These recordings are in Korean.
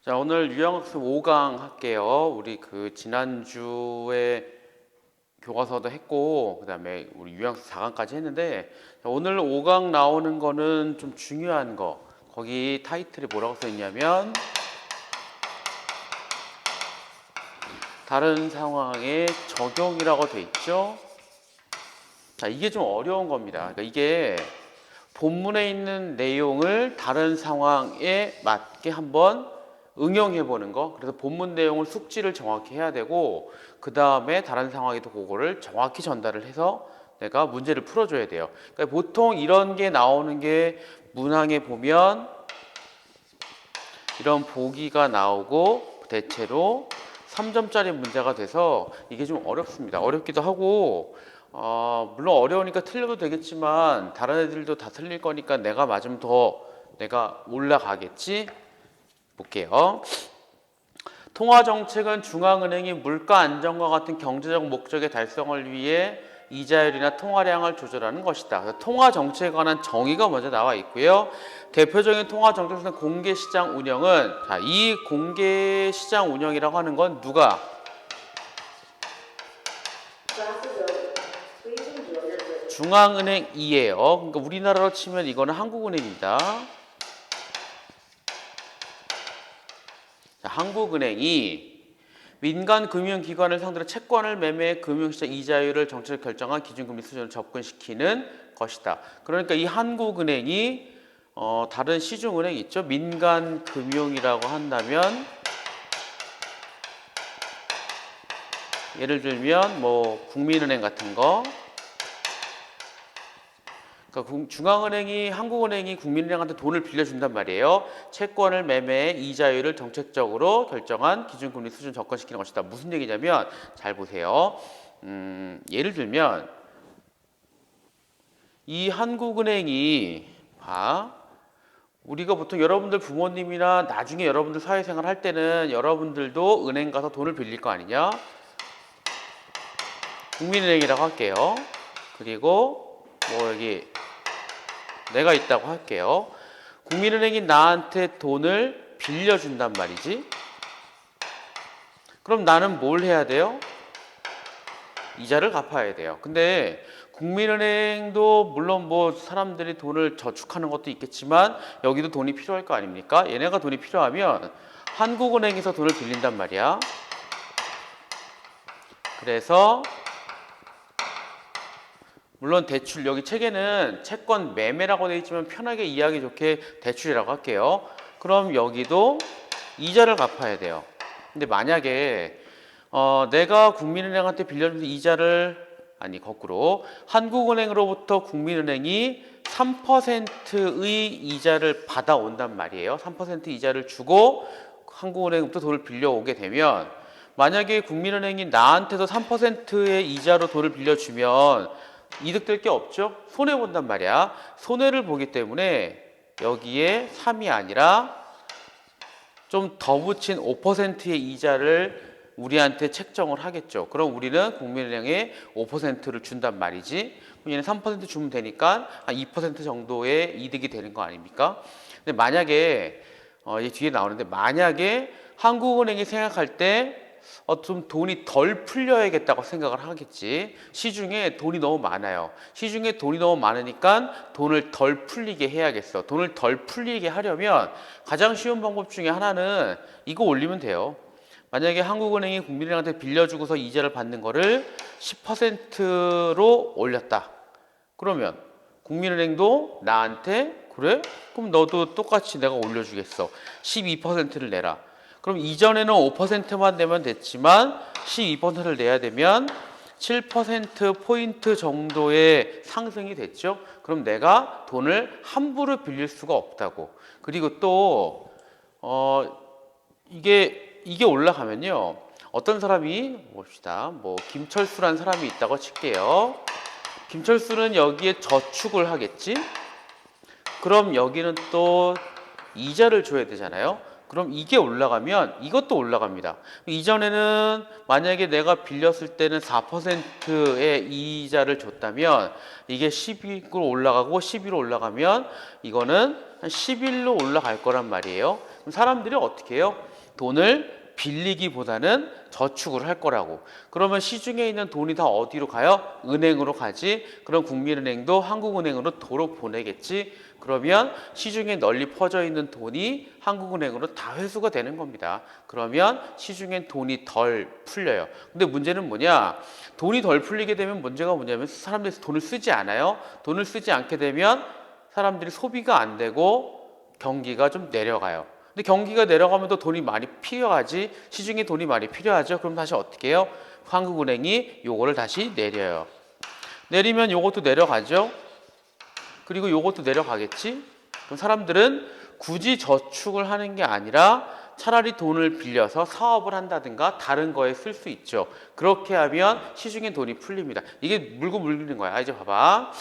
자, 오늘 유형학습 5강 할게요. 우리 지난주에 교과서도 했고, 그 다음에 우리 유형학습 4강까지 했는데, 자, 오늘 5강 나오는 거는 좀 중요한 거. 거기 타이틀이 뭐라고 써 있냐면, 다른 상황에 적용이라고 돼 있죠. 자, 이게 좀 어려운 겁니다. 그러니까 이게 본문에 있는 내용을 다른 상황에 맞게 한번 응용해 보는 거. 그래서 본문 내용을 숙지를 정확히 해야 되고, 그 다음에 다른 상황에도 그거를 정확히 전달을 해서 내가 문제를 풀어줘야 돼요. 그러니까 보통 이런 게 나오는 게 문항에 보면 이런 보기가 나오고 대체로 3점짜리 문제가 돼서 이게 좀 어렵습니다. 어렵기도 하고, 물론 어려우니까 틀려도 되겠지만 다른 애들도 다 틀릴 거니까 내가 맞으면 더 내가 올라가겠지? 볼게요. 통화정책은 중앙은행이 물가 안정과 같은 경제적 목적의 달성을 위해 이자율이나 통화량을 조절하는 것이다. 통화정책에 관한 정의가 먼저 나와 있고요. 대표적인 통화정책에서는 공개시장 운영은, 자, 이 공개시장 운영이라고 하는 건 누가? 중앙은행이에요. 그러니까 우리나라로 치면 이거는 한국은행입니다. 자, 한국은행이 민간 금융기관을 상대로 채권을 매매해 금융시장 이자율을 정책을 결정한 기준금리 수준을 접근시키는 것이다. 그러니까 이 한국은행이 다른 시중은행 있죠? 민간 금융이라고 한다면 예를 들면 뭐 국민은행 같은 거. 그러니까 중앙은행이 한국은행이 국민은행한테 돈을 빌려준단 말이에요. 채권을 매매해 이자율을 정책적으로 결정한 기준금리 수준 접근시키는 것이다. 무슨 얘기냐면 잘 보세요. 예를 들면 이 한국은행이 우리가 보통 여러분들 부모님이나 나중에 여러분들 사회생활 할 때는 여러분들도 은행 가서 돈을 빌릴 거 아니냐? 국민은행이라고 할게요. 그리고 뭐 여기 내가 있다고 할게요. 국민은행이 나한테 돈을 빌려준단 말이지. 그럼 나는 뭘 해야 돼요? 이자를 갚아야 돼요. 근데 국민은행도 물론 뭐 사람들이 돈을 저축하는 것도 있겠지만 여기도 돈이 필요할 거 아닙니까? 얘네가 돈이 필요하면 한국은행에서 돈을 빌린단 말이야. 그래서 물론 대출, 여기 책에는 채권 매매라고 되어 있지만 편하게 이해하기 좋게 대출이라고 할게요. 그럼 여기도 이자를 갚아야 돼요. 근데 만약에 내가 국민은행한테 빌려준 이자를, 아니 거꾸로 한국은행으로부터 국민은행이 3%의 이자를 받아온단 말이에요. 3% 이자를 주고 한국은행부터 돈을 빌려오게 되면, 만약에 국민은행이 나한테도 3%의 이자로 돈을 빌려주면 이득될 게 없죠? 손해본단 말이야. 손해를 보기 때문에 여기에 3이 아니라 좀 더 붙인 5%의 이자를 우리한테 책정을 하겠죠. 그럼 우리는 국민은행에 5%를 준단 말이지. 얘는 3% 주면 되니까 한 2% 정도의 이득이 되는 거 아닙니까? 근데 만약에 이 뒤에 나오는데, 만약에 한국은행이 생각할 때 좀 돈이 덜 풀려야겠다고 생각을 하겠지. 시중에 돈이 너무 많아요. 시중에 돈이 너무 많으니까 돈을 덜 풀리게 해야겠어. 돈을 덜 풀리게 하려면 가장 쉬운 방법 중에 하나는 이거 올리면 돼요. 만약에 한국은행이 국민은행한테 빌려주고서 이자를 받는 거를 10%로 올렸다. 그러면 국민은행도 나한테, 그래? 그럼 너도 똑같이 내가 올려주겠어. 12%를 내라. 그럼 이전에는 5%만 내면 됐지만 12%를 내야 되면 7%포인트 정도의 상승이 됐죠. 그럼 내가 돈을 함부로 빌릴 수가 없다고. 그리고 또 이게 올라가면요, 어떤 사람이 봅시다. 뭐 김철수란 사람이 있다고 칠게요. 김철수는 여기에 저축을 하겠지. 그럼 여기는 또 이자를 줘야 되잖아요. 그럼 이게 올라가면 이것도 올라갑니다. 이전에는 만약에 내가 빌렸을 때는 4%의 이자를 줬다면 이게 12로 올라가고 12로 올라가면 이거는 한 11로 올라갈 거란 말이에요. 그럼 사람들이 어떻게 해요? 돈을 빌리기보다는 저축을 할 거라고. 그러면 시중에 있는 돈이 다 어디로 가요? 은행으로 가지. 그럼 국민은행도 한국은행으로 도로 보내겠지. 그러면 시중에 널리 퍼져 있는 돈이 한국은행으로 다 회수가 되는 겁니다. 그러면 시중엔 돈이 덜 풀려요. 근데 문제는 뭐냐? 돈이 덜 풀리게 되면 문제가 뭐냐면 사람들이 돈을 쓰지 않아요. 돈을 쓰지 않게 되면 사람들이 소비가 안 되고 경기가 좀 내려가요. 근데 경기가 내려가면 또 돈이 많이 필요하지. 시중에 돈이 많이 필요하죠. 그럼 다시 어떻게 해요? 한국은행이 요거를 다시 내려요. 내리면 요것도 내려가죠. 그리고 요것도 내려가겠지. 그럼 사람들은 굳이 저축을 하는 게 아니라 차라리 돈을 빌려서 사업을 한다든가 다른 거에 쓸 수 있죠. 그렇게 하면 시중에 돈이 풀립니다. 이게 물고 물리는 거야. 이제 봐봐.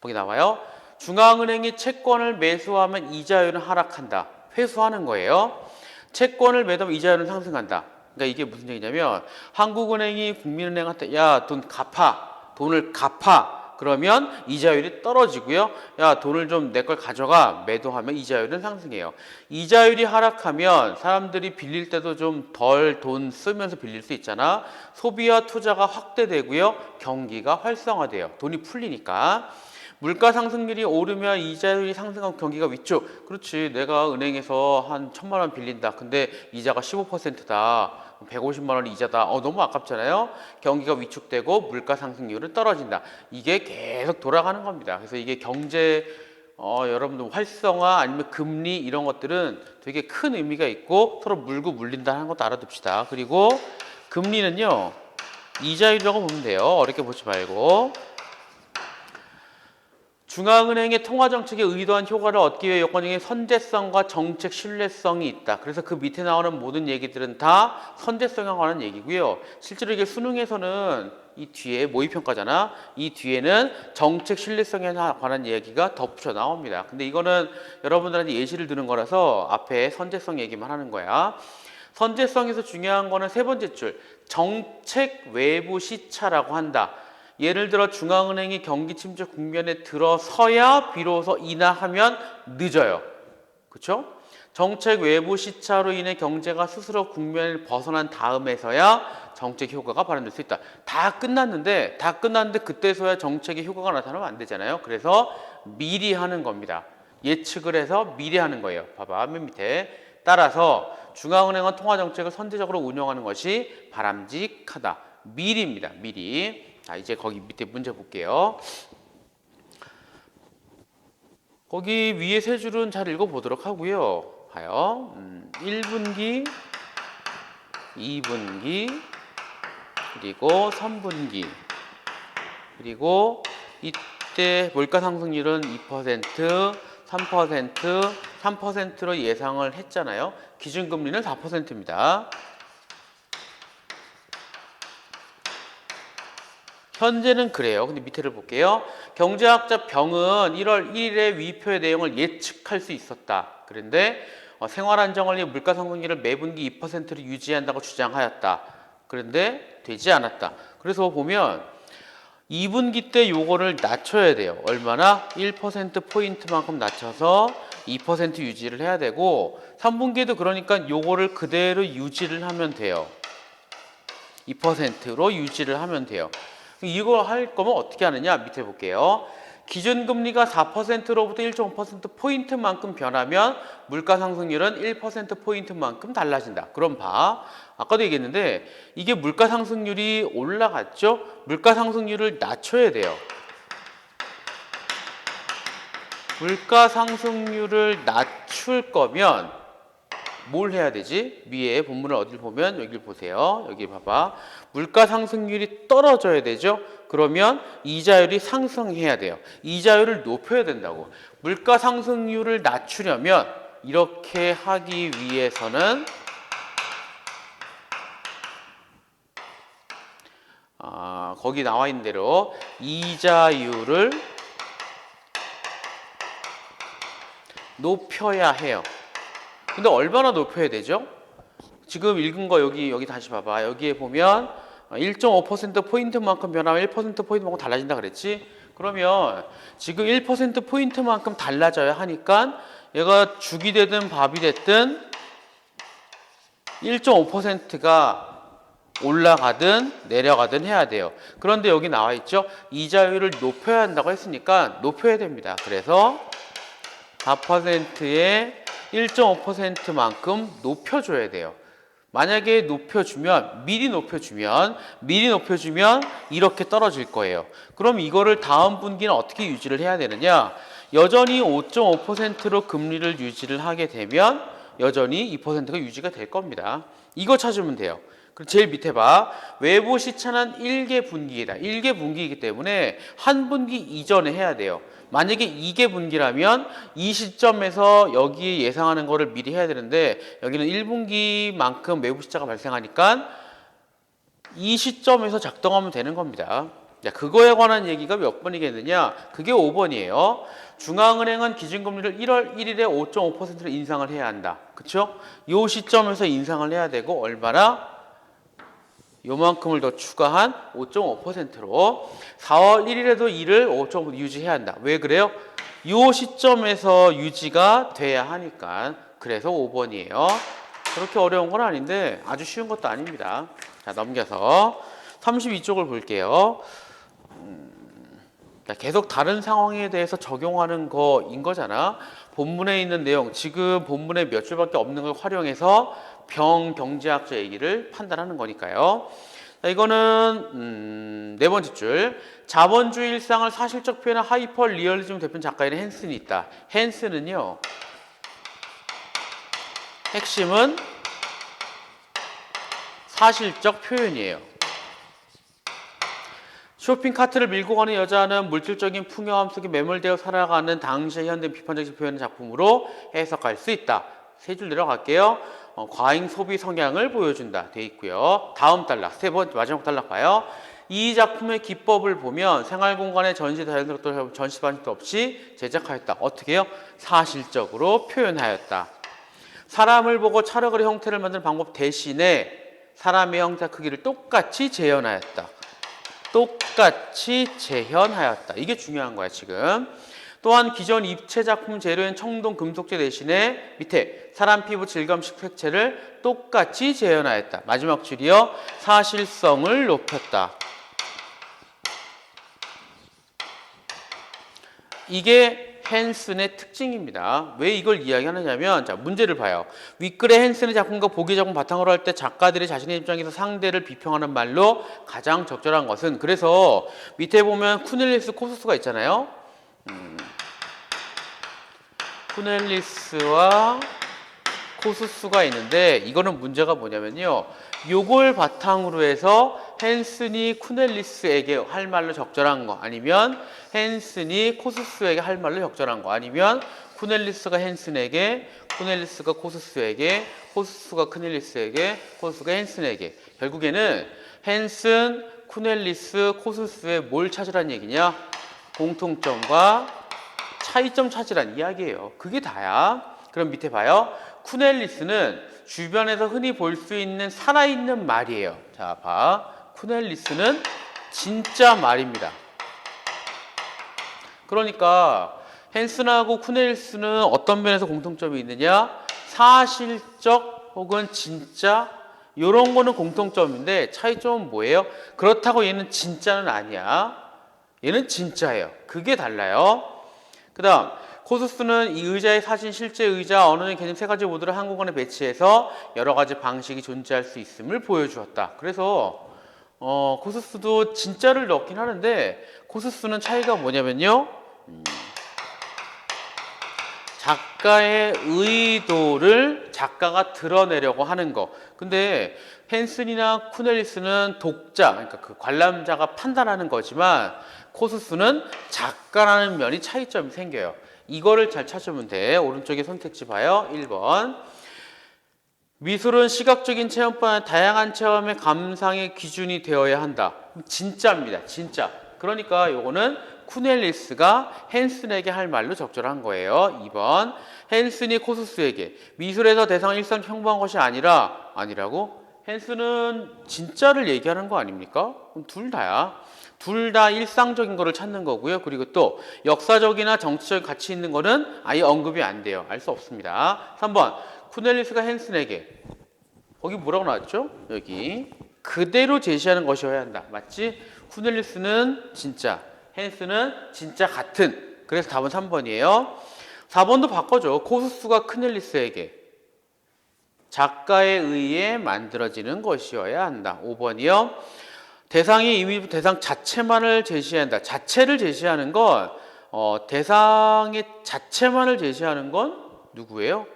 거기 나와요. 중앙은행이 채권을 매수하면 이자율은 하락한다. 회수하는 거예요. 채권을 매도하면 이자율은 상승한다. 그러니까 이게 무슨 얘기냐면 한국은행이 국민은행한테 야, 돈 갚아. 돈을 갚아. 그러면 이자율이 떨어지고요. 야, 돈을 좀 내 걸 가져가. 매도하면 이자율은 상승해요. 이자율이 하락하면 사람들이 빌릴 때도 좀 덜 돈 쓰면서 빌릴 수 있잖아. 소비와 투자가 확대되고요. 경기가 활성화돼요. 돈이 풀리니까. 물가 상승률이 오르면 이자율이 상승하고 경기가 위축. 그렇지. 내가 은행에서 한 1,000만 원 빌린다. 근데 이자가 15%다. 150만 원 이자다. 너무 아깝잖아요. 경기가 위축되고 물가 상승률은 떨어진다. 이게 계속 돌아가는 겁니다. 그래서 이게 경제 여러분들 활성화 아니면 금리 이런 것들은 되게 큰 의미가 있고 서로 물고 물린다는 것도 알아둡시다. 그리고 금리는요. 이자율이라고 보면 돼요. 어렵게 보지 말고. 중앙은행의 통화정책에 의도한 효과를 얻기 위해 요건 중에 선제성과 정책 신뢰성이 있다. 그래서 그 밑에 나오는 모든 얘기들은 다 선제성에 관한 얘기고요. 실제로 이게 수능에서는 이 뒤에 모의평가잖아. 이 뒤에는 정책 신뢰성에 관한 얘기가 덧붙여 나옵니다. 근데 이거는 여러분들한테 예시를 드는 거라서 앞에 선제성 얘기만 하는 거야. 선제성에서 중요한 거는 세 번째 줄, 정책 외부 시차라고 한다. 예를 들어 중앙은행이 경기 침체 국면에 들어서야 비로소 인하하면 늦어요. 그렇죠? 정책 외부 시차로 인해 경제가 스스로 국면을 벗어난 다음에서야 정책 효과가 발현될 수 있다. 다 끝났는데 그때서야 정책의 효과가 나타나면 안 되잖아요. 그래서 미리 하는 겁니다. 예측을 해서 미리 하는 거예요. 봐봐, 맨 밑에. 따라서 중앙은행은 통화정책을 선제적으로 운영하는 것이 바람직하다. 미리입니다. 미리. 자, 이제 거기 밑에 문제 볼게요. 거기 위에 세 줄은 잘 읽어보도록 하고요. 봐요. 1분기, 2분기, 그리고 3분기. 그리고 이때 물가 상승률은 2%, 3%, 3%로 예상을 했잖아요. 기준금리는 4%입니다. 현재는 그래요. 근데 밑에를 볼게요. 경제학자 병은 1월 1일에 위표의 내용을 예측할 수 있었다. 그런데 생활안정을 위해 물가 상승률을 매분기 2%를 유지한다고 주장하였다. 그런데 되지 않았다. 그래서 보면 2분기 때 요거를 낮춰야 돼요. 얼마나? 1%포인트만큼 낮춰서 2% 유지를 해야 되고 3분기에도 그러니까 요거를 그대로 유지를 하면 돼요. 2%로 유지를 하면 돼요. 이거 할 거면 어떻게 하느냐? 밑에 볼게요. 기준금리가 4%로부터 1.5%포인트만큼 변하면 물가 상승률은 1%포인트만큼 달라진다. 그럼 봐. 아까도 얘기했는데 이게 물가 상승률이 올라갔죠? 물가 상승률을 낮춰야 돼요. 물가 상승률을 낮출 거면 뭘 해야 되지? 위에 본문을 어딜 보면 여기를 보세요. 여기 봐봐. 물가 상승률이 떨어져야 되죠? 그러면 이자율이 상승해야 돼요. 이자율을 높여야 된다고. 물가 상승률을 낮추려면 이렇게 하기 위해서는 거기 나와 있는 대로 이자율을 높여야 해요. 근데 얼마나 높여야 되죠? 지금 읽은 거 여기 다시 봐봐. 여기에 보면 1.5%포인트만큼 변하면 1%포인트만큼 달라진다 그랬지? 그러면 지금 1%포인트만큼 달라져야 하니까 얘가 죽이 되든 밥이 됐든 1.5%가 올라가든 내려가든 해야 돼요. 그런데 여기 나와 있죠. 이자율을 높여야 한다고 했으니까 높여야 됩니다. 그래서 4%에 1.5%만큼 높여줘야 돼요. 만약에 미리 높여주면 이렇게 떨어질 거예요. 그럼 이거를 다음 분기는 어떻게 유지를 해야 되느냐? 여전히 5.5%로 금리를 유지를 하게 되면 여전히 2%가 유지가 될 겁니다. 이거 찾으면 돼요. 그리고 제일 밑에 봐. 외부 시차는 1개 분기이다. 1개 분기이기 때문에 한 분기 이전에 해야 돼요. 만약에 2개 분기라면 이 시점에서 여기 예상하는 거를 미리 해야 되는데 여기는 1분기만큼 외부 시차가 발생하니까 이 시점에서 작동하면 되는 겁니다. 자, 그거에 관한 얘기가 몇 번이겠느냐? 그게 5번이에요. 중앙은행은 기준금리를 1월 1일에 5.5%로 인상을 해야 한다. 그쵸? 요 시점에서 인상을 해야 되고 얼마나? 요만큼을 더 추가한 5.5%로 4월 1일에도 이를 5.5% 유지해야 한다. 왜 그래요? 요 시점에서 유지가 돼야 하니까. 그래서 5번이에요. 그렇게 어려운 건 아닌데 아주 쉬운 것도 아닙니다. 자, 넘겨서 32쪽을 볼게요. 계속 다른 상황에 대해서 적용하는 거인 거잖아. 본문에 있는 내용, 지금 본문에 몇 줄밖에 없는 걸 활용해서 경제학적 얘기를 판단하는 거니까요. 자, 이거는 네 번째 줄. 자본주의 일상을 사실적 표현한 하이퍼 리얼리즘 대표 작가인 헨슨이 있다. 헨슨은요. 핵심은 사실적 표현이에요. 쇼핑 카트를 밀고 가는 여자는 물질적인 풍요함 속에 매몰되어 살아가는 당시의 현대 비판적 표현의 작품으로 해석할 수 있다. 세 줄 내려갈게요. 과잉 소비 성향을 보여준다. 돼 있고요. 다음 단락, 세 번째 마지막 단락 봐요. 이 작품의 기법을 보면 생활 공간의 전시 자연스럽도 전시 반식도 없이 제작하였다. 어떻게 해요? 사실적으로 표현하였다. 사람을 보고 차려그리 형태를 만드는 방법 대신에 사람의 형태 크기를 똑같이 재현하였다. 똑같이 재현하였다. 이게 중요한 거야 지금. 또한 기존 입체 작품 재료인 청동 금속재 대신에 밑에 사람 피부 질감식 색채를 똑같이 재현하였다. 마지막 줄이요. 사실성을 높였다. 이게 헨슨의 특징입니다. 왜 이걸 이야기하느냐면 자, 문제를 봐요. 윗글의 헨슨의 작품과 보기 작품 바탕으로 할 때 작가들이 자신의 입장에서 상대를 비평하는 말로 가장 적절한 것은 그래서 밑에 보면 쿠넬리스, 코수스가 있잖아요. 쿠넬리스와 코수스가 있는데 이거는 문제가 뭐냐면요. 요걸 바탕으로 해서 헨슨이 쿠넬리스에게 할 말로 적절한 거 아니면 헨슨이 코수스에게 할 말로 적절한 거 아니면 쿠넬리스가 헨슨에게 쿠넬리스가 코수스에게 코수스가 쿠넬리스에게 코수스가 헨슨에게 결국에는 헨슨, 쿠넬리스, 코수스의 뭘 찾으란 얘기냐? 공통점과 차이점 찾으란 이야기예요. 그게 다야. 그럼 밑에 봐요. 쿠넬리스는 주변에서 흔히 볼 수 있는 살아있는 말이에요. 자, 봐. 쿠넬리스는 진짜 말입니다. 그러니까 헨슨하고 쿠넬리스는 어떤 면에서 공통점이 있느냐? 사실적 혹은 진짜 이런 거는 공통점인데 차이점은 뭐예요? 그렇다고 얘는 진짜는 아니야. 얘는 진짜예요. 그게 달라요. 그 다음 코수스는 이 의자의 사진, 실제 의자, 언어적 개념 세 가지 모두를 한 공간에 배치해서 여러 가지 방식이 존재할 수 있음을 보여주었다. 그래서 코수스도 진짜를 넣긴 하는데 코수스는 차이가 뭐냐면요. 작가의 의도를 작가가 드러내려고 하는 거. 근데 헨슨이나 쿠넬리스는 독자, 그러니까 그 관람자가 판단하는 거지만 코수스는 작가라는 면이 차이점이 생겨요. 이거를 잘 찾으면 돼. 오른쪽에 선택지 봐요. 1번. 미술은 시각적인 체험뿐 아니라 다양한 체험의 감상의 기준이 되어야 한다. 진짜입니다. 진짜. 그러니까 요거는 쿠넬리스가 헨슨에게 할 말로 적절한 거예요. 2번. 헨슨이 코수스에게 미술에서 대상 일상 평범한 것이 아니라고? 헨슨은 진짜를 얘기하는 거 아닙니까? 그럼 둘 다야. 둘 다 일상적인 거를 찾는 거고요. 그리고 또 역사적이나 정치적 가치 있는 거는 아예 언급이 안 돼요. 알 수 없습니다. 3번. 쿠넬리스가 헨슨에게 거기 뭐라고 나왔죠? 여기 그대로 제시하는 것이어야 한다. 맞지? 쿠넬리스는 진짜, 헨스는 진짜 같은. 그래서 답은 3번이에요. 4번도 바꿔줘. 코수스가 크넬리스에게 작가에 의해 만들어지는 것이어야 한다. 5번이요. 대상이 이미 대상 자체만을 제시한다. 자체를 제시하는 건 대상의 자체만을 제시하는 건 누구예요?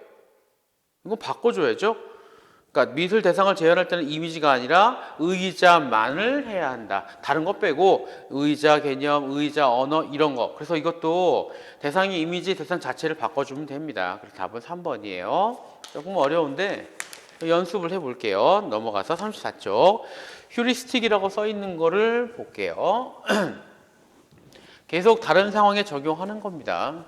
이거 바꿔줘야죠. 그러니까 미술 대상을 재현할 때는 이미지가 아니라 의자만을 해야 한다. 다른 거 빼고 의자 개념, 의자 언어 이런 거. 그래서 이것도 대상이 이미지 대상 자체를 바꿔주면 됩니다. 그래서 답은 3번이에요. 조금 어려운데 연습을 해볼게요. 넘어가서 34쪽. 휴리스틱이라고 써 있는 거를 볼게요. 계속 다른 상황에 적용하는 겁니다.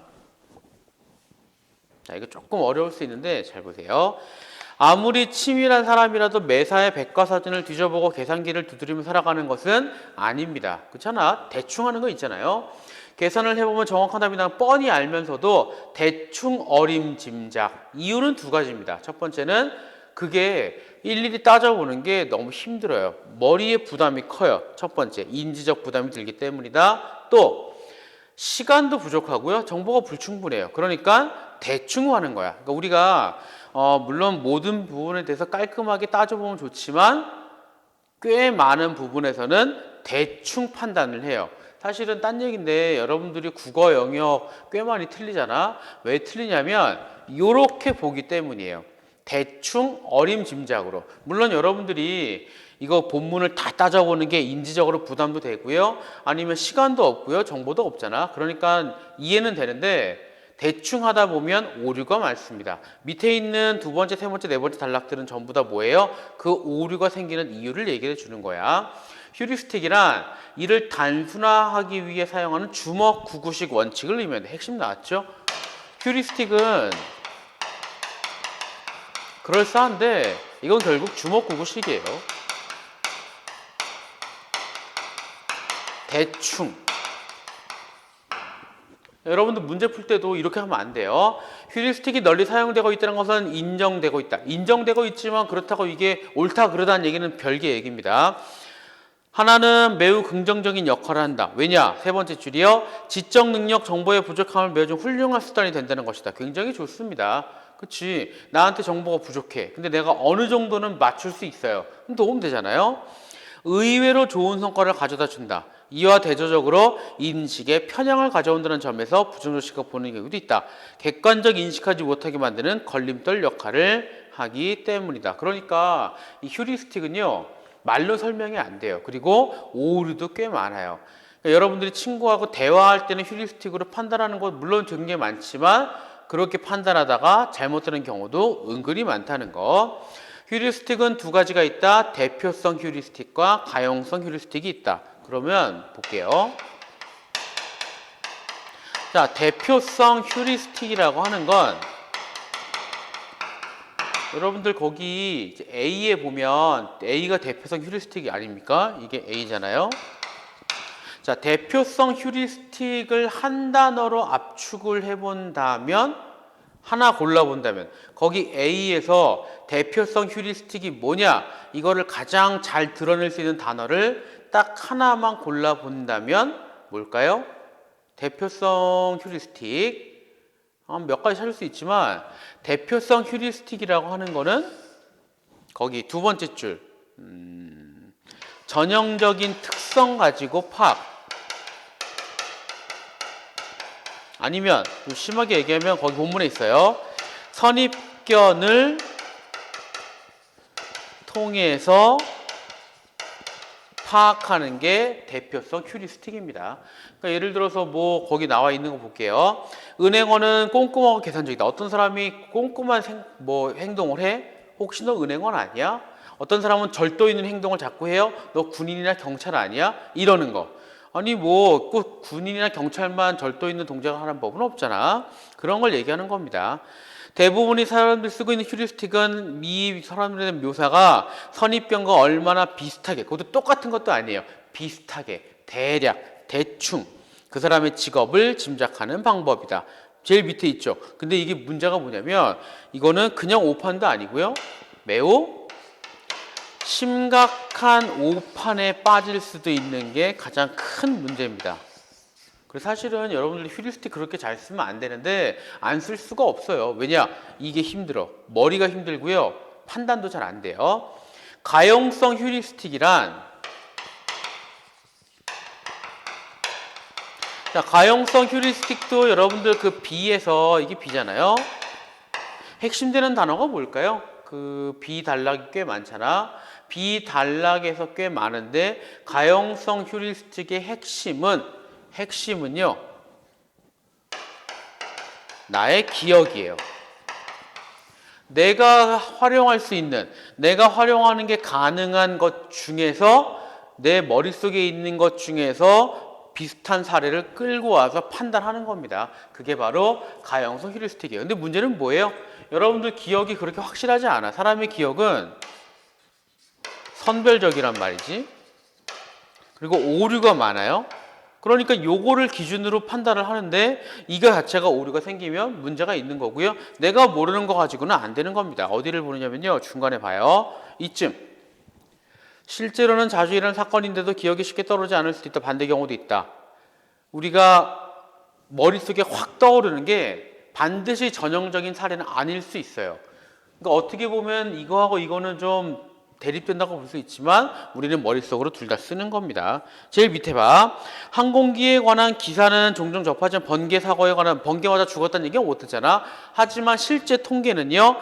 자, 이거 조금 어려울 수 있는데 잘 보세요. 아무리 치밀한 사람이라도 매사에 백과사전을 뒤져보고 계산기를 두드리며 살아가는 것은 아닙니다. 그렇잖아. 대충 하는 거 있잖아요. 계산을 해보면 정확한 답이 나는 뻔히 알면서도 대충 어림짐작. 이유는 두 가지입니다. 첫 번째는 그게 일일이 따져보는 게 너무 힘들어요. 머리에 부담이 커요. 첫 번째, 인지적 부담이 들기 때문이다. 또 시간도 부족하고요. 정보가 불충분해요. 그러니까 대충 하는 거야. 그러니까 우리가 물론 모든 부분에 대해서 깔끔하게 따져보면 좋지만 꽤 많은 부분에서는 대충 판단을 해요. 사실은 딴 얘기인데 여러분들이 국어 영역 꽤 많이 틀리잖아. 왜 틀리냐면 이렇게 보기 때문이에요. 대충 어림짐작으로. 물론 여러분들이 이거 본문을 다 따져보는 게 인지적으로 부담도 되고요. 아니면 시간도 없고요. 정보도 없잖아. 그러니까 이해는 되는데 대충 하다 보면 오류가 많습니다. 밑에 있는 두 번째, 세 번째, 네 번째 단락들은 전부 다 뭐예요? 그 오류가 생기는 이유를 얘기해 주는 거야. 휴리스틱이란 이를 단순화하기 위해 사용하는 주먹 구구식 원칙을 의미한다. 핵심 나왔죠? 휴리스틱은 그럴싸한데 이건 결국 주먹 구구식이에요. 대충. 여러분들 문제 풀 때도 이렇게 하면 안 돼요. 휴리스틱이 널리 사용되고 있다는 것은 인정되고 있다. 인정되고 있지만 그렇다고 이게 옳다 그러다는 얘기는 별개의 얘기입니다. 하나는 매우 긍정적인 역할을 한다. 왜냐? 세 번째 줄이요. 지적 능력, 정보의 부족함을 메워준 훌륭한 수단이 된다는 것이다. 굉장히 좋습니다. 그치? 나한테 정보가 부족해. 근데 내가 어느 정도는 맞출 수 있어요. 그럼 도움 되잖아요. 의외로 좋은 성과를 가져다 준다. 이와 대조적으로 인식에 편향을 가져온다는 점에서 부정조식과 보는 경우도 있다. 객관적 인식하지 못하게 만드는 걸림돌 역할을 하기 때문이다. 그러니까 이 휴리스틱은요. 말로 설명이 안 돼요. 그리고 오류도 꽤 많아요. 그러니까 여러분들이 친구하고 대화할 때는 휴리스틱으로 판단하는 것 물론 굉장히 많지만 그렇게 판단하다가 잘못되는 경우도 은근히 많다는 거. 휴리스틱은 두 가지가 있다. 대표성 휴리스틱과 가용성 휴리스틱이 있다. 그러면 볼게요. 자, 대표성 휴리스틱이라고 하는 건 여러분들 거기 A에 보면 A가 대표성 휴리스틱이 아닙니까? 이게 A잖아요. 자, 대표성 휴리스틱을 한 단어로 압축을 해본다면 하나 골라본다면 거기 A에서 대표성 휴리스틱이 뭐냐 이거를 가장 잘 드러낼 수 있는 단어를 딱 하나만 골라본다면 뭘까요? 대표성 휴리스틱 몇 가지 찾을 수 있지만 대표성 휴리스틱이라고 하는 거는 거기 두 번째 줄 전형적인 특성 가지고 파악 아니면 좀 심하게 얘기하면 거기 본문에 있어요. 선입견을 통해서 파악하는 게 대표성 휴리스틱입니다. 그러니까 예를 들어서 뭐 거기 나와 있는 거 볼게요. 은행원은 꼼꼼하고 계산적이다. 어떤 사람이 꼼꼼한 행동을 해? 혹시 너 은행원 아니야? 어떤 사람은 절도 있는 행동을 자꾸 해요? 너 군인이나 경찰 아니야? 이러는 거. 아니 뭐 꼭 군인이나 경찰만 절도 있는 동작을 하는 법은 없잖아. 그런 걸 얘기하는 겁니다. 대부분의 사람들이 쓰고 있는 휴리스틱은 이 사람들에 대한 묘사가 선입견과 얼마나 비슷하게 그것도 똑같은 것도 아니에요. 비슷하게 대략 대충 그 사람의 직업을 짐작하는 방법이다. 제일 밑에 있죠. 근데 이게 문제가 뭐냐면 이거는 그냥 오판도 아니고요. 매우 심각한 오판에 빠질 수도 있는 게 가장 큰 문제입니다. 그래서 사실은 여러분들이 휴리스틱 그렇게 잘 쓰면 안 되는데 안 쓸 수가 없어요. 왜냐? 이게 힘들어. 머리가 힘들고요. 판단도 잘 안 돼요. 가용성 휴리스틱이란, 자, 가용성 휴리스틱도 여러분들 그 B에서, 이게 B잖아요. 핵심되는 단어가 뭘까요? 그 비단락이 꽤 많잖아. 비단락에서 꽤 많은데 가용성 휴리스틱의 핵심은요, 나의 기억이에요. 내가 활용할 수 있는, 내가 활용하는 게 가능한 것 중에서, 내 머릿속에 있는 것 중에서 비슷한 사례를 끌고 와서 판단하는 겁니다. 그게 바로 가용성 휴리스틱이에요. 근데 문제는 뭐예요? 여러분들 기억이 그렇게 확실하지 않아. 사람의 기억은 선별적이란 말이지. 그리고 오류가 많아요. 그러니까 요거를 기준으로 판단을 하는데 이거 자체가 오류가 생기면 문제가 있는 거고요. 내가 모르는 거 가지고는 안 되는 겁니다. 어디를 보느냐면요, 중간에 봐요. 이쯤. 실제로는 자주 일어나는 사건인데도 기억이 쉽게 떠오르지 않을 수도 있다. 반대 경우도 있다. 우리가 머릿속에 확 떠오르는 게 반드시 전형적인 사례는 아닐 수 있어요. 그러니까 어떻게 보면 이거하고 이거는 좀 대립된다고 볼 수 있지만 우리는 머릿속으로 둘 다 쓰는 겁니다. 제일 밑에 봐. 항공기에 관한 기사는 종종 접하지만 번개 사고에 관한, 번개 맞아 죽었다는 얘기는 못 듣잖아. 하지만 실제 통계는요,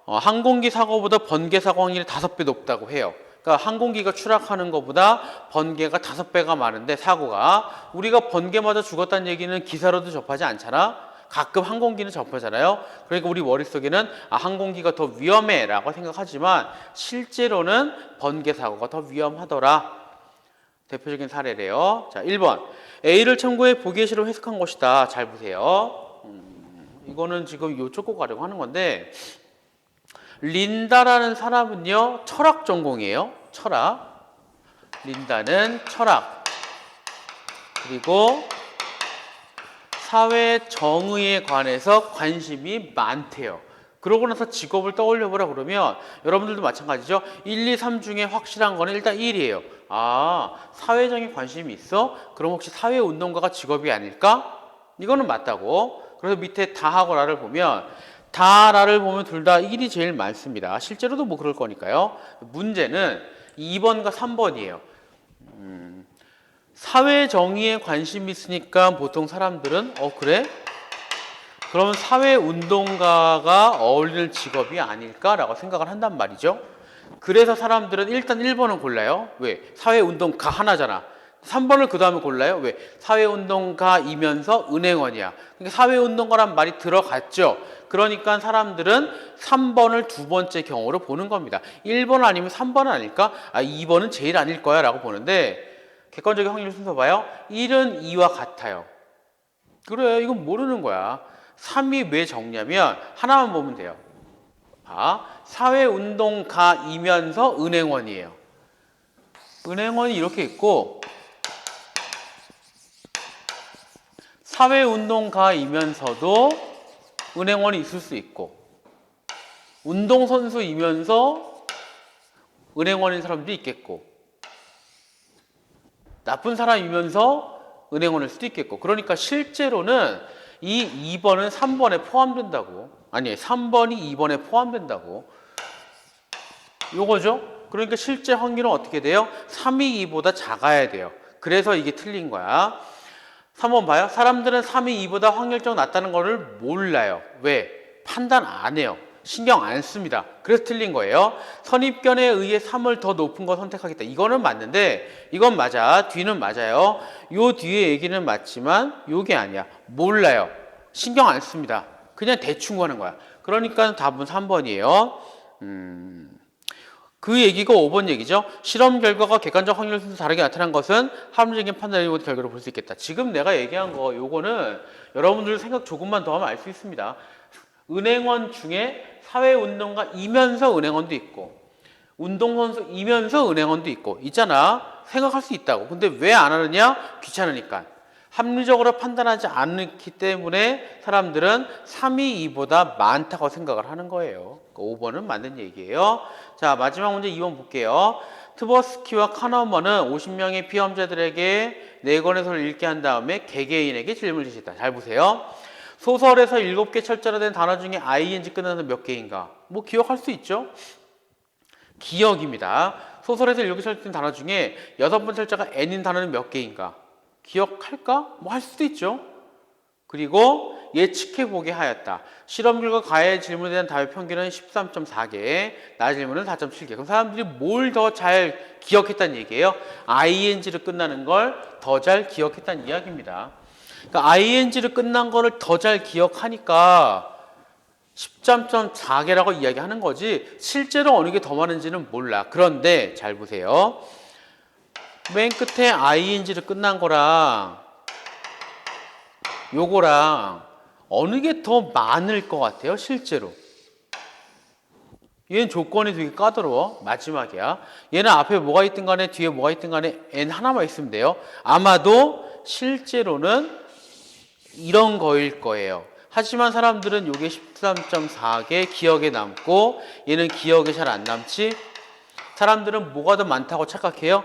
항공기 사고보다 번개 사고 확률이 5배 높다고 해요. 그러니까 항공기가 추락하는 것보다 번개가 5배가 많은데, 사고가, 우리가 번개 맞아 죽었다는 얘기는 기사로도 접하지 않잖아. 가끔 항공기는 접하잖아요. 그러니까 우리 머릿속에는 항공기가 더 위험해 라고 생각하지만 실제로는 번개 사고가 더 위험하더라. 대표적인 사례래요. 자, 1번. A를 참고해 보기의시로 해석한 것이다. 잘 보세요. 이거는 지금 요쪽 꼭 가려고 하는 건데, 린다라는 사람은요, 철학 전공이에요. 철학. 린다는 철학. 그리고 사회 정의에 관해서 관심이 많대요. 그러고 나서 직업을 떠올려보라 그러면 여러분들도 마찬가지죠. 1, 2, 3 중에 확실한 거는 일단 1이에요. 아, 사회정의에 관심이 있어? 그럼 혹시 사회운동가가 직업이 아닐까? 이거는 맞다고. 그래서 밑에 다하고 라를 보면, 다라를 보면 둘 다 1이 제일 많습니다. 실제로도 뭐 그럴 거니까요. 문제는 2번과 3번이에요. 사회 정의에 관심이 있으니까 보통 사람들은 그래? 그러면 사회운동가가 어울리는 직업이 아닐까라고 생각을 한단 말이죠. 그래서 사람들은 일단 1번을 골라요. 왜? 사회운동가 하나잖아. 3번을 그 다음에 골라요. 왜? 사회운동가이면서 은행원이야. 그러니까 사회운동가란 말이 들어갔죠. 그러니까 사람들은 3번을 두 번째 경우로 보는 겁니다. 1번 아니면 3번은 아닐까? 2번은 제일 아닐 거야 라고 보는데, 객관적인 확률 순서 봐요. 1은 2와 같아요. 그래, 이건 모르는 거야. 3이 왜 적냐면 하나만 보면 돼요. 사회운동가이면서 은행원이에요. 은행원이 이렇게 있고, 사회운동가이면서도 은행원이 있을 수 있고, 운동선수이면서 은행원인 사람도 있겠고, 나쁜 사람이면서 은행원일 수도 있겠고. 그러니까 실제로는 이 2번은 3번에 포함된다고. 아니, 3번이 2번에 포함된다고. 요거죠. 그러니까 실제 확률은 어떻게 돼요? 3이 2보다 작아야 돼요. 그래서 이게 틀린 거야. 3번 봐요. 사람들은 3이 2보다 확률적 낮다는 거를 몰라요. 왜? 판단 안 해요. 신경 안 씁니다. 그래서 틀린 거예요. 선입견에 의해 3을 더 높은 거 선택하겠다. 이거는 맞는데, 이건 맞아. 뒤는 맞아요. 요 뒤에 얘기는 맞지만 요게 아니야. 몰라요. 신경 안 씁니다. 그냥 대충 하는 거야. 그러니까 답은 3번이에요. 그 얘기가 5번 얘기죠. 실험 결과가 객관적 확률 순서 다르게 나타난 것은 합리적인 판단의 결과로 볼 수 있겠다. 지금 내가 얘기한 거, 요거는 여러분들 생각 조금만 더 하면 알 수 있습니다. 은행원 중에 사회운동가이면서 은행원도 있고, 운동선수이면서 은행원도 있고 있잖아. 생각할 수 있다고. 근데 왜 안 하느냐? 귀찮으니까. 합리적으로 판단하지 않기 때문에 사람들은 3이 2보다 많다고 생각을 하는 거예요. 5번은 맞는 얘기예요. 자, 마지막 문제 2번 볼게요. 트버스키와 카너먼은 50명의 피험자들에게 4권의 소설을 읽게 한 다음에 개개인에게 질문을 제시했다. 잘 보세요. 소설에서 7개 철자로 된 단어 중에 ing 끝나는 몇 개인가? 뭐 기억할 수 있죠? 기억입니다. 소설에서 7개 철자로 된 단어 중에 6번 철자가 n인 단어는 몇 개인가? 기억할까? 뭐 할 수도 있죠. 그리고 예측해보게 하였다. 실험 결과 가해 질문에 대한 답의 평균은 13.4개, 나 질문은 4.7개. 그럼 사람들이 뭘 더 잘 기억했다는 얘기예요? ing를 끝나는 걸 더 잘 기억했다는 이야기입니다. 그러니까 ing를 끝난 거를 더 잘 기억하니까 13.4개라고 이야기하는 거지 실제로 어느 게 더 많은지는 몰라. 그런데 잘 보세요. 맨 끝에 ing를 끝난 거랑 요거랑 어느 게 더 많을 것 같아요? 실제로. 얘는 조건이 되게 까다로워. 마지막이야. 얘는 앞에 뭐가 있든 간에 뒤에 뭐가 있든 간에 n 하나만 있으면 돼요. 아마도 실제로는 이런 거일 거예요. 하지만 사람들은 요게 13.4개 기억에 남고 얘는 기억에 잘 안 남지. 사람들은 뭐가 더 많다고 착각해요?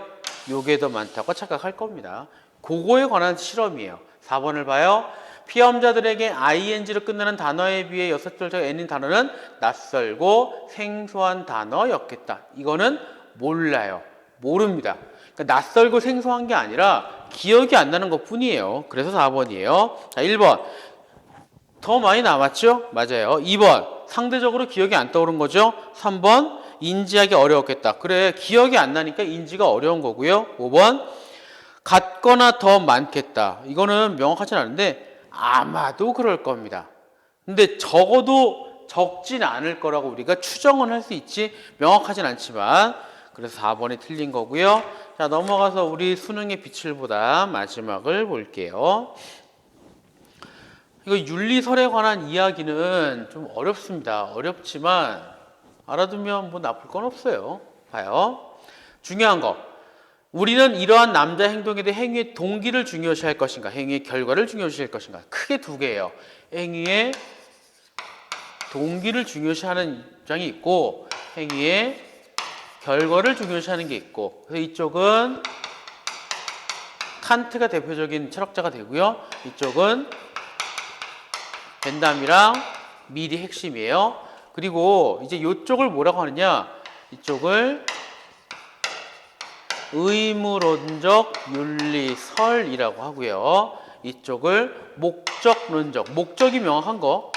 요게 더 많다고 착각할 겁니다. 그거에 관한 실험이에요. 4번을 봐요. 피험자들에게 ing로 끝나는 단어에 비해 6글자가 n인 단어는 낯설고 생소한 단어였겠다. 이거는 몰라요. 모릅니다. 그러니까 낯설고 생소한 게 아니라 기억이 안 나는 것 뿐이에요. 그래서 4번이에요. 자, 1번. 더 많이 남았죠? 맞아요. 2번. 상대적으로 기억이 안 떠오른 거죠? 3번. 인지하기 어려웠겠다. 그래, 기억이 안 나니까 인지가 어려운 거고요. 5번. 같거나 더 많겠다. 이거는 명확하진 않은데 아마도 그럴 겁니다. 근데 적어도 적진 않을 거라고 우리가 추정은 할 수 있지 명확하진 않지만 그래서 4번이 틀린 거고요. 자, 넘어가서 우리 수능의 빛을 보다 마지막을 볼게요. 이거 윤리설에 관한 이야기는 좀 어렵습니다. 어렵지만 알아두면 뭐 나쁠 건 없어요. 봐요. 중요한 거. 우리는 이러한 남자 행동에 대해 행위의 동기를 중요시할 것인가, 행위의 결과를 중요시할 것인가. 크게 두 개예요. 행위의 동기를 중요시하는 입장이 있고 행위의 결과를 중요시하는 게 있고. 그래서 이쪽은 칸트가 대표적인 철학자가 되고요. 이쪽은 벤담이랑 밀이 핵심이에요. 그리고 이제 이쪽을 뭐라고 하느냐? 이쪽을 의무론적 윤리설이라고 하고요. 이쪽을 목적론적, 목적이 명확한 거.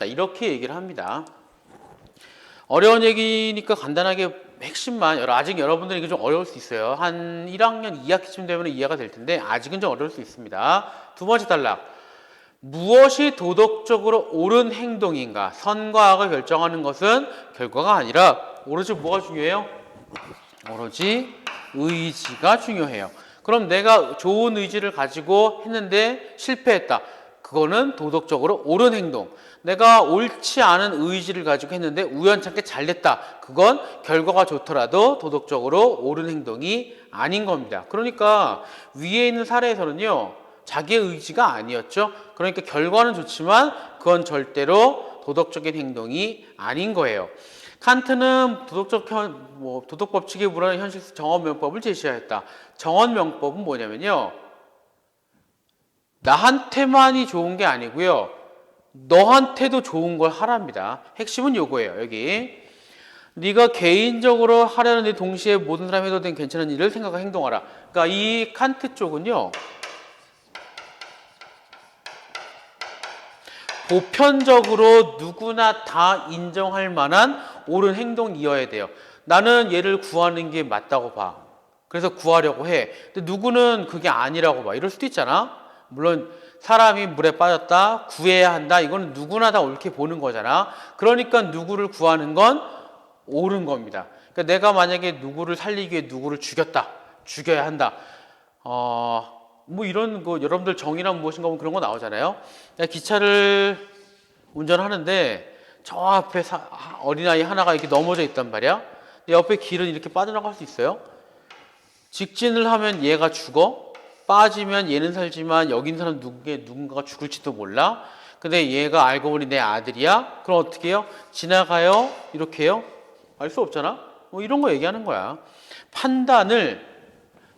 이렇게 얘기를 합니다. 어려운 얘기니까 간단하게 핵심만, 아직 여러분들 이게 좀 어려울 수 있어요. 한 1학년 2학기쯤 되면 이해가 될 텐데 아직은 좀 어려울 수 있습니다. 두 번째 단락. 무엇이 도덕적으로 옳은 행동인가? 선과 악을 결정하는 것은 결과가 아니라 오로지 뭐가 중요해요? 오로지 의지가 중요해요. 그럼 내가 좋은 의지를 가지고 했는데 실패했다. 그거는 도덕적으로 옳은 행동. 내가 옳지 않은 의지를 가지고 했는데 우연찮게 잘 됐다. 그건 결과가 좋더라도 도덕적으로 옳은 행동이 아닌 겁니다. 그러니까 위에 있는 사례에서는요. 자기의 의지가 아니었죠. 그러니까 결과는 좋지만 그건 절대로 도덕적인 행동이 아닌 거예요. 칸트는 도덕 법칙에 불과한 현실 정언명법을 제시하였다. 정언명법은 뭐냐면요. 나한테만이 좋은 게 아니고요. 너한테도 좋은 걸 하랍니다. 핵심은 요거예요. 여기. 네가 개인적으로 하려는데 동시에 모든 사람이 해도 된 괜찮은 일을 생각하고 행동하라. 그러니까 이 칸트 쪽은요. 보편적으로 누구나 다 인정할 만한 옳은 행동이어야 돼요. 나는 얘를 구하는 게 맞다고 봐. 그래서 구하려고 해. 근데 누구는 그게 아니라고 봐. 이럴 수도 있잖아. 물론 사람이 물에 빠졌다. 구해야 한다. 이거는 누구나 다 옳게 보는 거잖아. 그러니까 누구를 구하는 건 옳은 겁니다. 그러니까 내가 만약에 누구를 살리기 위해 누구를 죽였다. 죽여야 한다. 뭐 이런 거 여러분들 정의란 무엇인가 보면 그런 거 나오잖아요. 기차를 운전하는데 저 앞에 어린아이 하나가 이렇게 넘어져 있단 말이야. 근데 옆에 길은 이렇게 빠져나갈 수 있어요? 직진을 하면 얘가 죽어. 빠지면 얘는 살지만 여기 있는 사람 누군가가 죽을지도 몰라. 근데 얘가 알고 보니 내 아들이야? 그럼 어떻게 해요? 지나가요? 이렇게 해요? 알 수 없잖아? 뭐 이런 거 얘기하는 거야. 판단을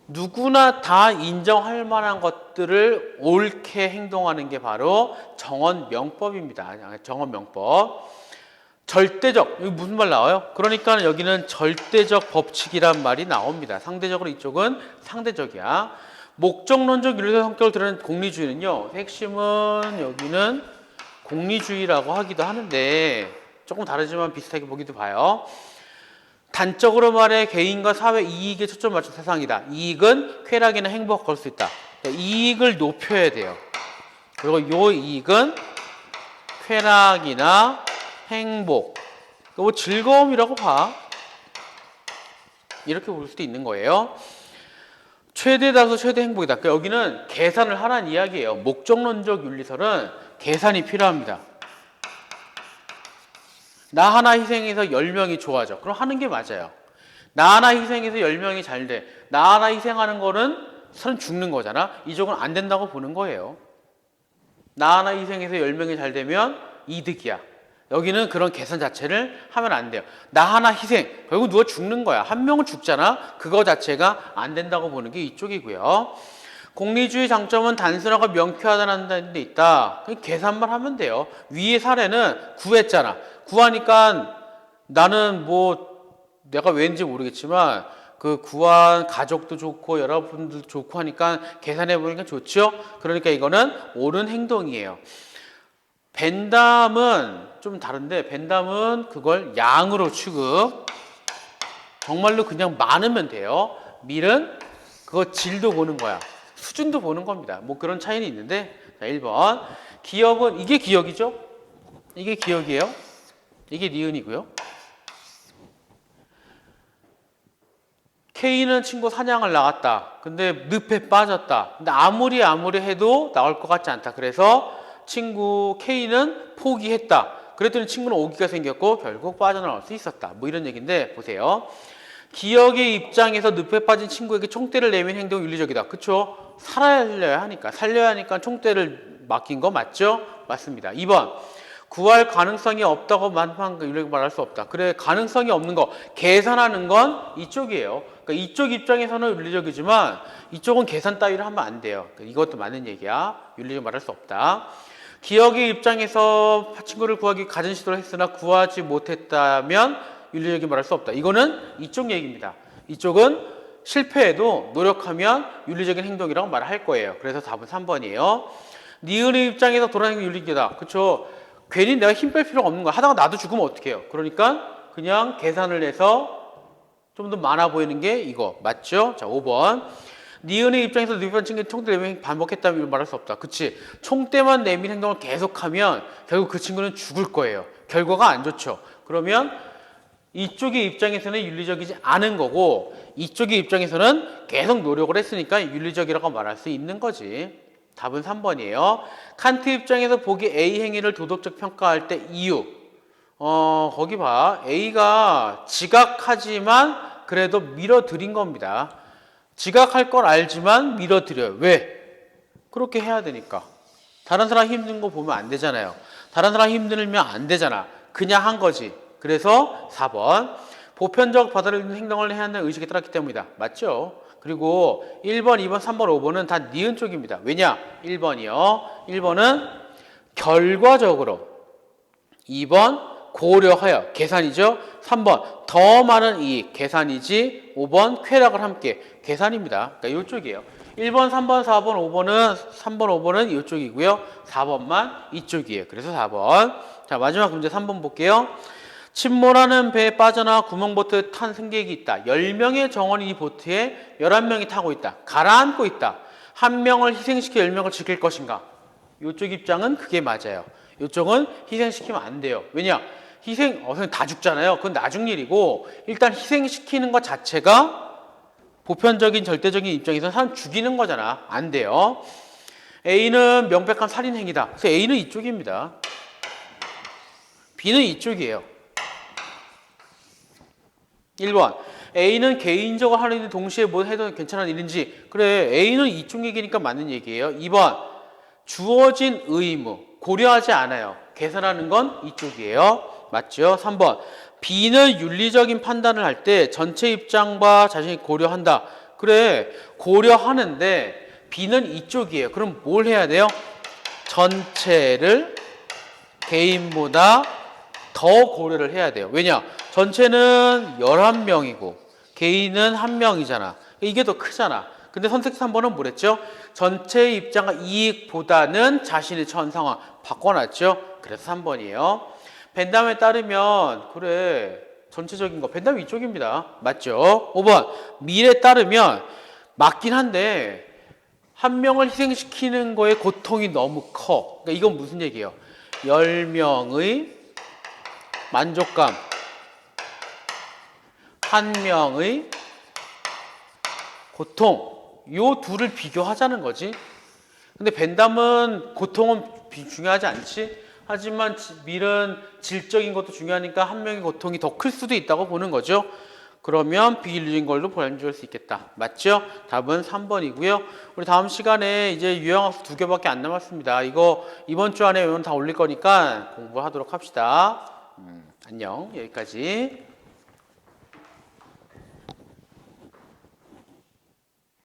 누구나 다 인정할 만한 것들을 옳게 행동하는 게 바로 정언명법입니다. 정언명법. 절대적, 여기 무슨 말 나와요? 그러니까 여기는 절대적 법칙이란 말이 나옵니다. 상대적으로 이쪽은 상대적이야. 목적론적 윤리적 성격을 드러낸 공리주의는요, 핵심은 여기는 공리주의라고 하기도 하는데 조금 다르지만 비슷하게 보기도 봐요. 단적으로 말해 개인과 사회 이익에 초점 맞춘 세상이다. 이익은 쾌락이나 행복 걸 수 있다. 이익을 높여야 돼요. 그리고 이 이익은 쾌락이나 행복, 뭐 즐거움이라고 봐. 이렇게 볼 수도 있는 거예요. 최대 다수 최대 행복이다. 그러니까 여기는 계산을 하라는 이야기예요. 목적론적 윤리설은 계산이 필요합니다. 나 하나 희생해서 10명이 좋아져. 그럼 하는 게 맞아요. 나 하나 희생해서 10명이 잘 돼. 나 하나 희생하는 거는 사람 죽는 거잖아. 이쪽은 안 된다고 보는 거예요. 나 하나 희생해서 10명이 잘 되면 이득이야. 여기는 그런 계산 자체를 하면 안 돼요. 나 하나 희생, 결국 누가 죽는 거야. 한 명은 죽잖아. 그거 자체가 안 된다고 보는 게 이쪽이고요. 공리주의 장점은 단순하고 명쾌하다는 데 있다. 계산만 하면 돼요. 위의 사례는 구했잖아. 구하니까 나는 뭐 내가 왠지 모르겠지만 그 구한 가족도 좋고 여러분들도 좋고 하니까 계산해 보니까 좋죠. 그러니까 이거는 옳은 행동이에요. 벤담은 좀 다른데, 벤담은 그걸 양으로 취급. 정말로 그냥 많으면 돼요. 밀은 그거 질도 보는 거야. 수준도 보는 겁니다. 뭐 그런 차이는 있는데. 자, 1번. 기억은, 이게 기억이죠? 이게 기억이에요. 이게 니은이고요. K는 친구 사냥을 나갔다. 근데 늪에 빠졌다. 근데 아무리 해도 나올 것 같지 않다. 그래서 친구 K는 포기했다. 그랬더니 친구는 오기가 생겼고 결국 빠져나올 수 있었다. 뭐 이런 얘기인데 보세요. 기억의 입장에서 늪에 빠진 친구에게 총대를 내민 행동이 윤리적이다. 그쵸? 살려야 하니까 총대를 맡긴 거 맞죠? 맞습니다. 2번. 구할 가능성이 없다고 윤리적으로 말할 수 없다. 그래, 가능성이 없는 거 계산하는 건 이쪽이에요. 그러니까 이쪽 입장에서는 윤리적이지만 이쪽은 계산 따위를 하면 안 돼요. 그러니까 이것도 맞는 얘기야. 윤리적으로 말할 수 없다. 기억의 입장에서 친구를 구하기 가진 시도를 했으나 구하지 못했다면 윤리적인 말할 수 없다. 이거는 이쪽 얘기입니다. 이쪽은 실패해도 노력하면 윤리적인 행동이라고 말할 거예요. 그래서 답은 3번이에요. 니은의 입장에서 돌아다니는 윤리적이다. 그렇죠? 괜히 내가 힘 뺄 필요가 없는 거야. 하다가 나도 죽으면 어떡해요? 그러니까 그냥 계산을 해서 좀 더 많아 보이는 게 이거 맞죠? 자, 5번. 니은의 입장에서 늪에 친구 총대 내민 반복했다면 말할 수 없다. 그치? 총대만 내민 행동을 계속하면 결국 그 친구는 죽을 거예요. 결과가 안 좋죠. 그러면 이쪽의 입장에서는 윤리적이지 않은 거고 이쪽의 입장에서는 계속 노력을 했으니까 윤리적이라고 말할 수 있는 거지. 답은 3번이에요. 칸트 입장에서 보기 A 행위를 도덕적 평가할 때 이유. 거기 봐. A가 지각하지만 그래도 밀어들인 겁니다. 지각할 걸 알지만 밀어드려요. 왜? 그렇게 해야 되니까. 다른 사람 힘든 거 보면 안 되잖아요. 다른 사람 힘들면 안 되잖아. 그냥 한 거지. 그래서 4번. 보편적 받아들이는 행동을 해야 한다는 의식에 따랐기 때문이다. 맞죠? 그리고 1번, 2번, 3번, 5번은 다 니은 쪽입니다. 왜냐? 1번이요. 1번은 결과적으로. 2번 고려하여. 계산이죠. 3번 더 많은 이익. 계산이지. 5번 쾌락을 함께. 계산입니다. 그러니까 이쪽이에요. 1번, 3번, 4번, 5번은 3번, 5번은 이쪽이고요. 4번만 이쪽이에요. 그래서 4번. 자, 마지막 문제 3번 볼게요. 침몰하는 배에 빠져나와 구멍보트에 탄 승객이 있다. 10명의 정원이 이 보트에 11명이 타고 있다. 가라앉고 있다. 한 명을 희생시켜 10명을 지킬 것인가? 이쪽 입장은 그게 맞아요. 이쪽은 희생시키면 안 돼요. 왜냐? 선생님 다 죽잖아요. 그건 나중 일이고 일단 희생시키는 것 자체가 보편적인 절대적인 입장에서 사람 죽이는 거잖아. 안 돼요. A는 명백한 살인 행위다. 그래서 A는 이쪽입니다. B는 이쪽이에요. 1번. A는 개인적으로 하는 일 동시에 뭐 해도 괜찮은 일인지. 그래, A는 이쪽 얘기니까 맞는 얘기예요. 2번, 주어진 의무 고려하지 않아요. 계산하는 건 이쪽이에요. 맞죠? 3번, B는 윤리적인 판단을 할 때 전체 입장과 자신이 고려한다. 그래, 고려하는데 B는 이쪽이에요. 그럼 뭘 해야 돼요? 전체를 개인보다 더 고려를 해야 돼요. 왜냐? 전체는 11명이고 개인은 1명이잖아. 이게 더 크잖아. 근데 선택 3번은 뭐랬죠? 전체 입장과 이익보다는 자신이 처한 상황 바꿔놨죠? 그래서 3번이에요. 벤담에 따르면 그래 전체적인 거 벤담 이쪽입니다. 맞죠? 5번 밀에 따르면 맞긴 한데 한 명을 희생시키는 거에 고통이 너무 커. 그러니까 이건 무슨 얘기예요? 10명의 만족감, 한 명의 고통, 요 둘을 비교하자는 거지. 근데 벤담은 고통은 중요하지 않지. 하지만 밀은 질적인 것도 중요하니까 한 명의 고통이 더 클 수도 있다고 보는 거죠. 그러면 비윤리적인 걸로 보여줄 수 있겠다. 맞죠? 답은 3번이고요. 우리 다음 시간에 이제 유형학습 2개밖에 안 남았습니다. 이거 이번 주 안에 외우면 다 올릴 거니까 공부하도록 합시다. 안녕. 여기까지.